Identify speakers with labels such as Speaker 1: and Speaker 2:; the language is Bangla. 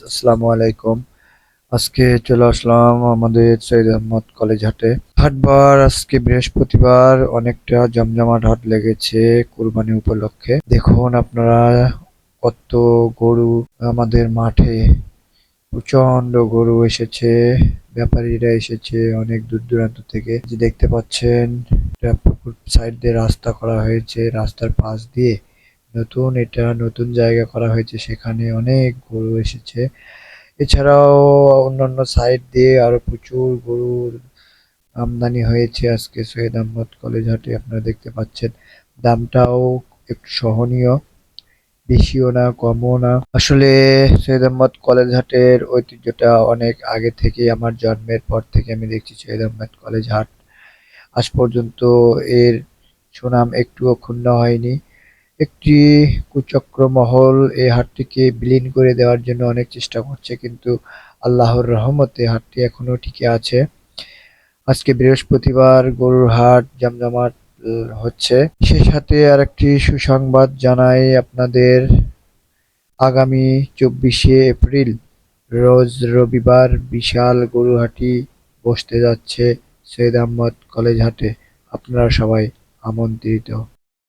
Speaker 1: আসসালামু আলাইকুম। আজকে চলে আসলাম আমাদের সৈয়দ আহমদ কলেজ হাটে। হাটবার আজকে বৃহস্পতিবার, অনেকটা জমজমাট হাট লেগেছে কুরবানি উপলক্ষে। দেখুন আপনারা কত গরু আমাদের মাঠে, প্রচন্ড গরু এসেছে। ব্যাপারীরা এসেছে অনেক দূর দূরান্ত থেকে। যে দেখতে পাচ্ছেন, এটা পুকুর সাইড দিয়ে রাস্তা করা হয়েছে, রাস্তার পাশ দিয়ে নতুন জায়গা করা হয়েছে, সেখানে অনেক গরু এসেছে। এছাড়াও অন্যান্য সাইড দিয়ে আরো প্রচুর গরুর আমদানি হয়েছে আজকে সৈয়দ আহমদ কলেজ হাটে। আপনারা দেখতে পাচ্ছেন দামটাও একটু সহনীয়, বেশিও না কমও না। আসলে সৈয়দ আহমদ কলেজ হাটের ঐতিহ্যটা অনেক আগে থেকে, আমার জন্মের পর থেকে আমি দেখছি সৈয়দ আহমদ কলেজ হাট। আজ পর্যন্ত এর সুনাম একটুও ক্ষুণ্ণ হয়নি। একটি কুচক্র মহল এই হাটটিকে বিলীন করে দেওয়ার জন্য অনেক চেষ্টা করছে, কিন্তু আল্লাহর রহমতে হাটটি এখনো টিকে আছে। আজকে বৃহস্পতিবার, গরুর হাট জমজমাট হচ্ছে। সেই সাথে আরেকটি সুসংবাদ জানাই আপনাদের, আগামী 24শে এপ্রিল রোজ রবিবার বিশাল গরুহাটি বসতে যাচ্ছে সৈয়দ আহমদ কলেজ হাটে। আপনারা সবাই আমন্ত্রিত।